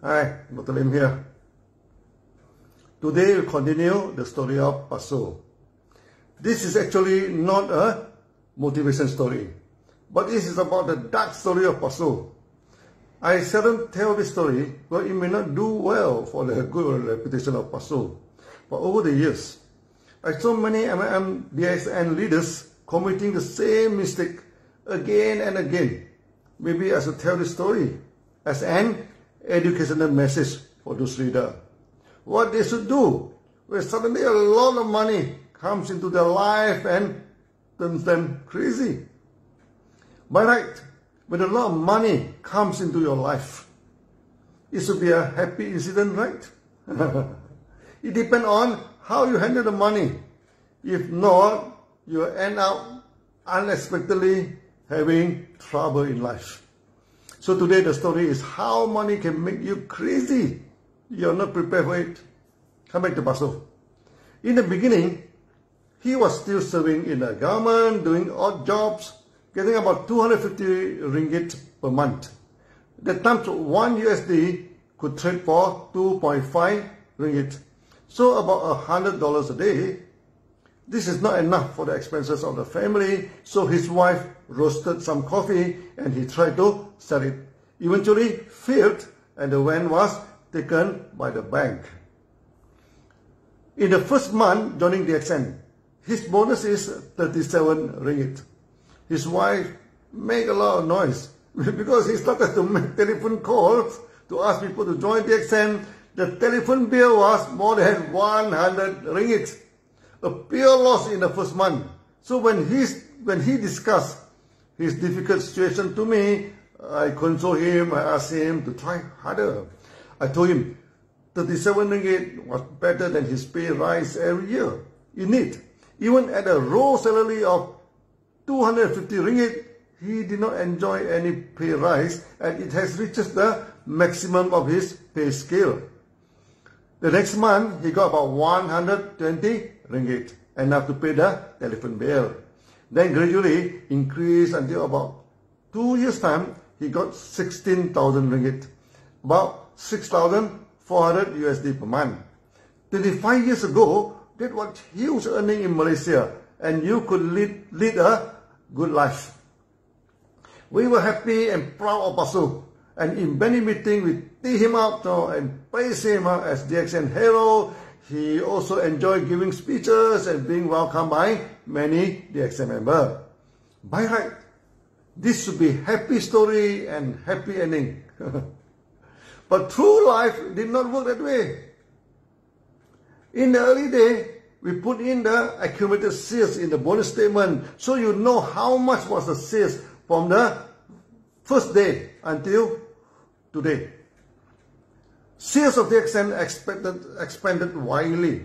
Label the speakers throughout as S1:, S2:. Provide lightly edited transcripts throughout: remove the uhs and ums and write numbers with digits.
S1: Hi, Dr. Lim here. Today we continue the story of Pasu. This is actually not a motivation story, but this is about the dark story of Pasu. I seldom tell this story, but it may not do well for the good reputation of Pasu. But over the years, I saw many MIM DXN leaders committing the same mistake again and again. Maybe I should tell this story as an educational message for those leaders. What they should do when suddenly a lot of money comes into their life and turns them crazy. By right, when a lot of money comes into your life, it should be a happy incident, right? It depends on how you handle the money. If not, you end up unexpectedly having trouble in life. So today the story is how money can make you crazy. You're not prepared for it. Come back to Pasu. In the beginning, he was still serving in the government, doing odd jobs, getting about 250 ringgit per month. That time, 1 USD could trade for 2.5 ringgit. So about $100 a day. This is not enough for the expenses of the family, so his wife roasted some coffee and he tried to sell it. Eventually failed and the van was taken by the bank. In the first month joining DXN, his bonus is 37 ringgit. His wife made a lot of noise because he started to make telephone calls to ask people to join DXN. The telephone bill was more than 100 ringgit. A pure loss in the first month. So when he discussed his difficult situation to me, I console him, I asked him to try harder. I told him 37 ringgit was better than his pay rise every year. Indeed, even at a raw salary of 250 ringgit, he did not enjoy any pay rise and it has reached the maximum of his pay scale. The next month, he got about 120 ringgit, enough to pay the telephone bill. Then gradually increased until about 2 years' time, he got 16,000 ringgit, about 6,400 USD per month. 25 years ago, that was huge earning in Malaysia, and you could lead a good life. We were happy and proud of Pasu. And in many meetings, we tee him up and praise him as DXN hero. He also enjoyed giving speeches and being welcomed by many DXN members. By right, this should be happy story and happy ending. But true life did not work that way. In the early day, we put in the accumulated sales in the bonus statement, so you know how much was the sales from the first day until today. Sales of DXN expanded widely.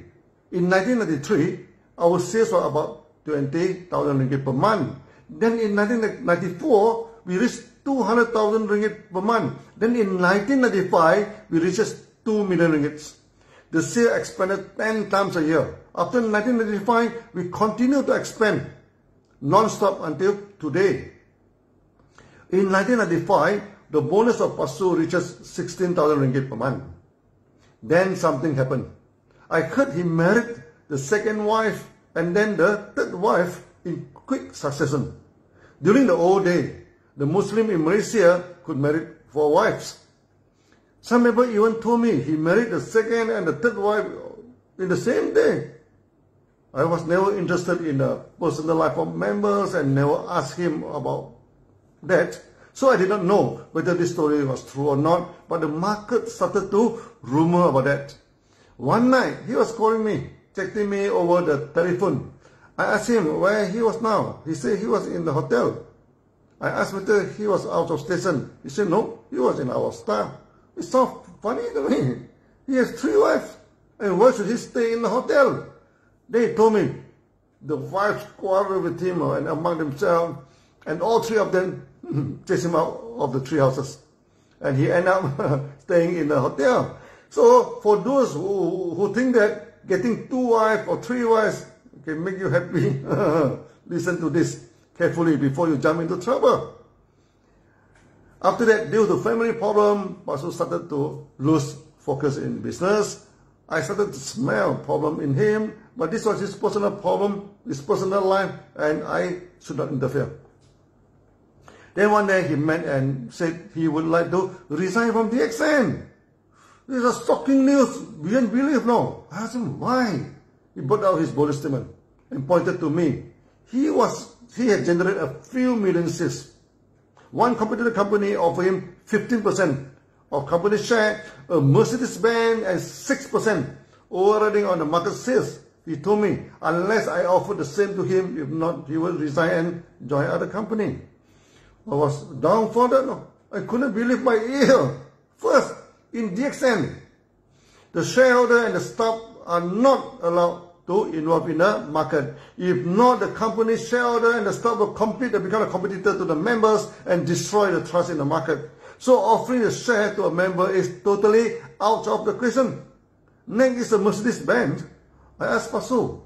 S1: In 1993, our sales were about 20,000 ringgit per month. Then in 1994, we reached 200,000 ringgit per month. Then in 1995, we reached 2 million ringgit. The sale expanded 10 times a year. After 1995, we continued to expand non-stop until today. In 1995, the bonus of Pasu reaches 16,000 ringgit per month. Then something happened. I heard he married the second wife and then the third wife in quick succession. During the old day, the Muslim in Malaysia could marry 4 wives. Some people even told me he married the second and the third wife in the same day. I was never interested in the personal life of members and never asked him about that. So I did not know whether this story was true or not, but the market started to rumor about that. One night, he was calling me, checking me over the telephone. I asked him where he was now. He said he was in the hotel. I asked whether he was out of station. He said no, he was in our staff. It sounds funny to me. He has 3 wives, and why should he stay in the hotel? They told me the wives quarreled with him and among themselves, and all 3 of them chased him out of the 3 houses. And he ended up staying in the hotel. So for those who think that getting 2 wives or 3 wives can make you happy, listen to this carefully before you jump into trouble. After that, due to family problem, Pasu started to lose focus in business. I started to smell problem in him, but this was his personal problem, his personal life, and I should not interfere. Then one day he met and said he would like to resign from DXN. This is a shocking news beyond belief now. I asked him why. He brought out his bonus statement and pointed to me. He had generated a few million shares. One competitor company offered him 15% of company share, a Mercedes-Benz, and 6% overriding on the market shares. He told me, unless I offer the same to him, if not, he will resign and join other company. I was dumbfounded. No? I couldn't believe my ear. First, in DXN, the shareholder and the staff are not allowed to involve in the market. If not, the company's shareholder and the staff will compete and become a competitor to the members and destroy the trust in the market. So offering a share to a member is totally out of the question. Next is a Mercedes-Benz. I asked Pasu,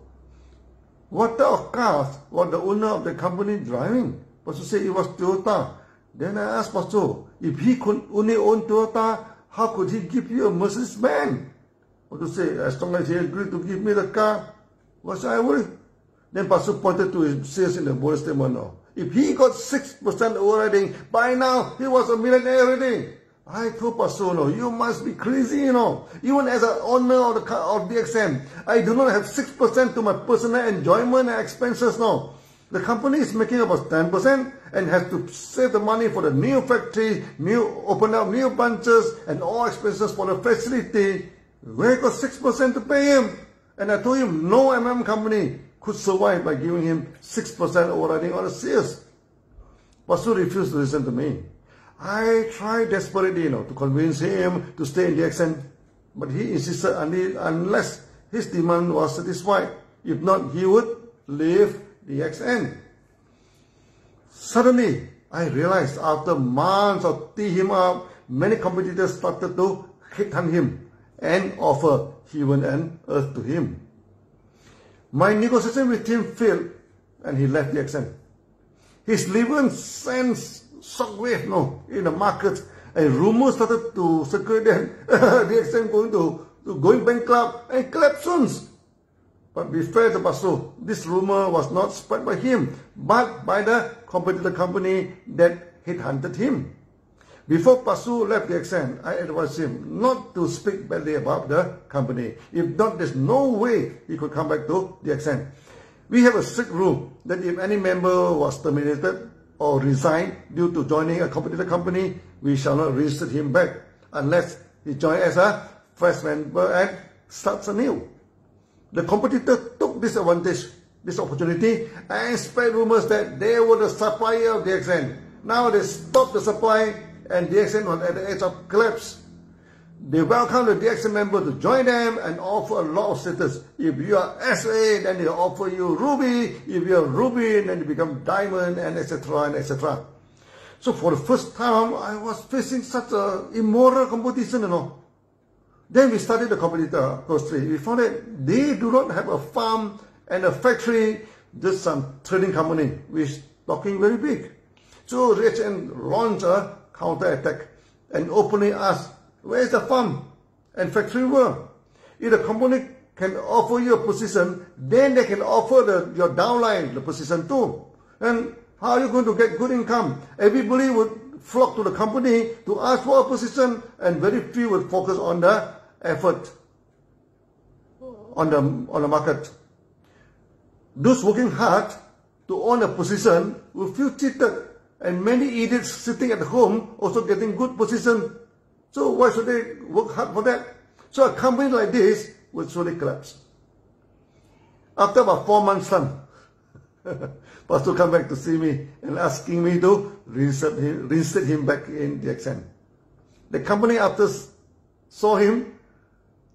S1: what type of cars was the owner of the company driving? Pasu said it was Toyota. Then I asked Pasu, if he could only own Toyota, how could he give you a Mercedes-Benz? Pasu said, as long as he agreed to give me the car, what should I worry? Then Pasu pointed to his shares in the bonus statement. No. If he got 6% overriding, by now he was a millionaire already. I told Pasu, no, you must be crazy, you know. Even as an owner of DXN, I do not have 6% to my personal enjoyment and expenses now. The company is making about 10% and has to save the money for the new factory, open up new branches, and all expenses for the facility. Where got 6% to pay him? And I told him no MM company could survive by giving him 6% overriding on the shares. Pasu refused to listen to me. I tried desperately, to convince him to stay in DXN, but he insisted unless his demand was satisfied. If not, he would leave DXN. Suddenly, I realized after months of teeing him up, many competitors started to headhunt him and offer heaven and earth to him. My negotiation with him failed and he left DXN. His liver sends shockwave in the market, and rumors started to circulate that DXN going bankrupt and collapse soon. But be fair to Pasu, this rumor was not spread by him, but by the competitor company that headhunted him. Before Pasu left DXN, I advised him not to speak badly about the company. If not, there's no way he could come back to DXN. We have a strict rule that if any member was terminated or resigned due to joining a competitor company, we shall not reinstate him back unless he joins as a fresh member and starts anew. The competitor took this opportunity, and spread rumors that they were the supplier of DXN. Now they stopped the supply, and DXN was at the edge of collapse. They welcomed the DXN member to join them and offer a lot of status. If you are SA, then they offer you Ruby. If you are Ruby, then you become Diamond, and etc. and etc. So for the first time, I was facing such an immoral competition, Then we studied the competitor closely. We found that they do not have a farm and a factory, just some trading company, which is talking very big. So DXN launched a counter-attack and openly asked, where is the farm and factory work? If the company can offer you a position, then they can offer your downline the position too. And how are you going to get good income? Everybody would flock to the company to ask for a position, and very few would focus on the effort on the market. Those working hard to own a position will feel cheated, and many idiots sitting at home also getting good position. So why should they work hard for that? So a company like this will surely collapse. After about 4 months' time, Pasu come back to see me and asking me to reinstate him back in DXN. The company, after saw him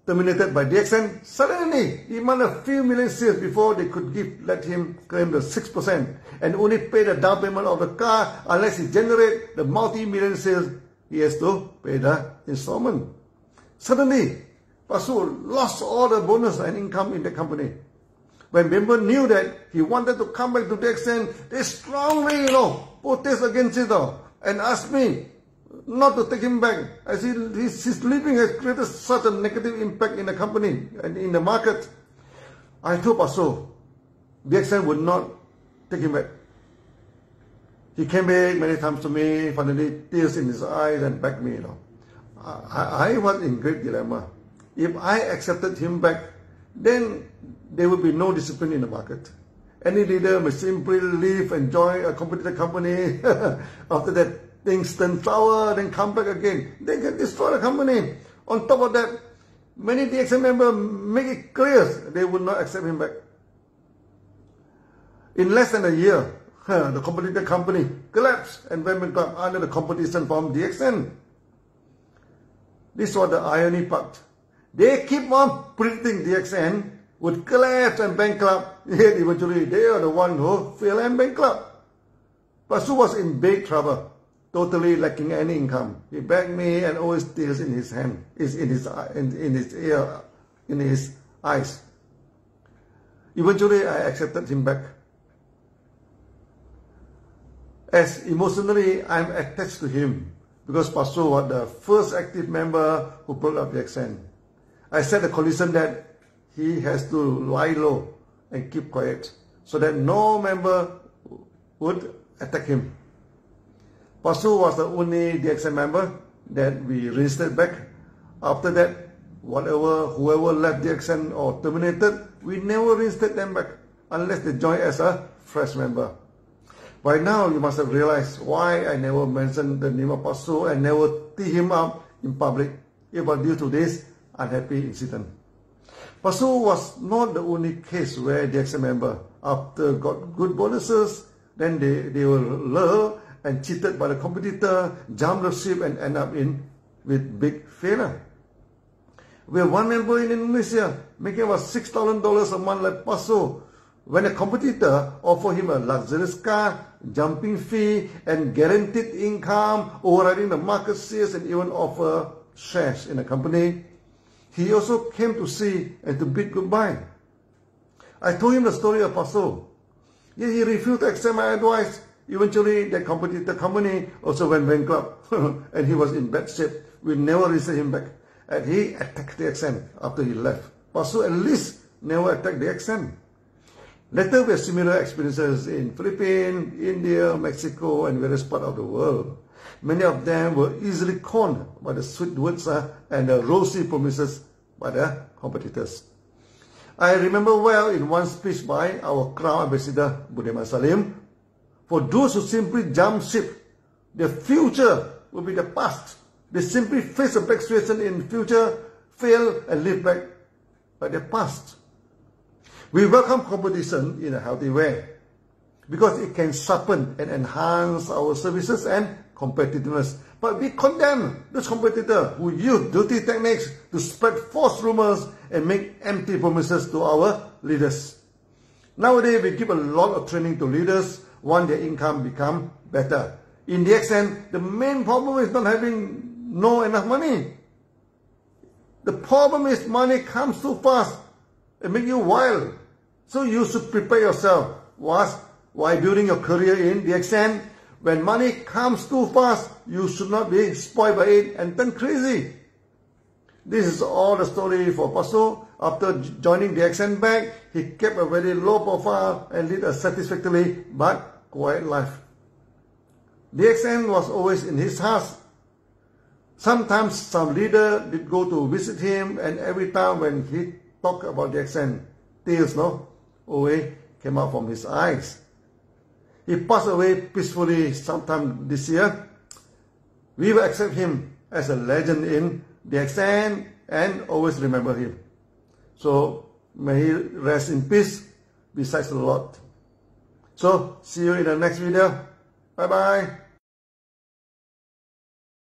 S1: terminated by DXN, suddenly demanded a few million shares before they could let him claim the 6% and only pay the down payment of the car unless he generates the multi-million shares. He has to pay the installment. Suddenly, Pasu lost all the bonus and income in the company. When members knew that he wanted to come back to DXN, they strongly, protest against it and asked me not to take him back. I see his leaving has created such a negative impact in the company and in the market. I told Pastor, DXN would not take him back. He came back many times to me, finally tears in his eyes and begged me, I was in great dilemma. If I accepted him back, then there would be no discipline in the market. Any leader may simply leave and join a competitor company. After that, things turn sour, then come back again. They can destroy the company. On top of that, many DXN members make it clear they would not accept him back. In less than a year, the competitor company collapsed and went bankrupt under the competition from DXN. This was the irony part. They keep on predicting DXN would collapse and bankrupt, yet eventually they are the one who fail and bankrupt. Pastor was in big trouble, totally lacking any income. He begged me and always tears in his hand, in his eyes. Eventually I accepted him back. As emotionally I'm attached to him, because Pastor was the first active member who brought up DXN. I set a condition that he has to lie low and keep quiet so that no member would attack him. Pastor was the only DXN member that we registered back. After that, whoever left DXN or terminated, we never reinstated them back unless they joined as a fresh member. By now, you must have realized why I never mentioned the name of Pastor and never tee him up in public. It was due to this unhappy incident. Pastor was not the only case where DXN member, after got good bonuses, then they were lured and cheated by the competitor, jumped the ship and end up with big failure. We have one member in Indonesia making about $6,000 a month like Pastor, when a competitor offered him a luxurious car, jumping fee, and guaranteed income, overriding the market shares, and even offer shares in the company. He also came to see and to bid goodbye. I told him the story of Pastor. Yet he refused to accept my advice. Eventually, the company also went bankrupt, and he was in bad shape. We never received him back. And he attacked DXN after he left. Pastor at least never attacked DXN. Later, we had similar experiences in Philippines, India, Mexico, and various parts of the world. Many of them were easily conned by the sweet words and the rosy promises by the competitors. I remember well in one speech by our Crown Ambassador, Budiman Salim, for those who simply jump ship, their future will be the past. They simply face a black situation in the future, fail and live back by their past. We welcome competition in a healthy way because it can sharpen and enhance our services and competitiveness. But we condemn those competitors who use dirty techniques to spread false rumors and make empty promises to our leaders. Nowadays, we give a lot of training to leaders, want their income become better. In DXN, the main problem is not having enough money. The problem is money comes too fast and make you wild. So you should prepare yourself while building your career in DXN. When money comes too fast, you should not be spoiled by it and turn crazy. This is all the story for Pastor. After joining DXN back, he kept a very low profile and led a satisfactory but quiet life. DXN was always in his house. Sometimes some leader did go to visit him, and every time when he talked about DXN, tears always came out from his eyes. He passed away peacefully sometime this year. We will accept him as a legend in DXN and always remember him. So may he rest in peace besides the Lord. So see you in the next video. Bye bye.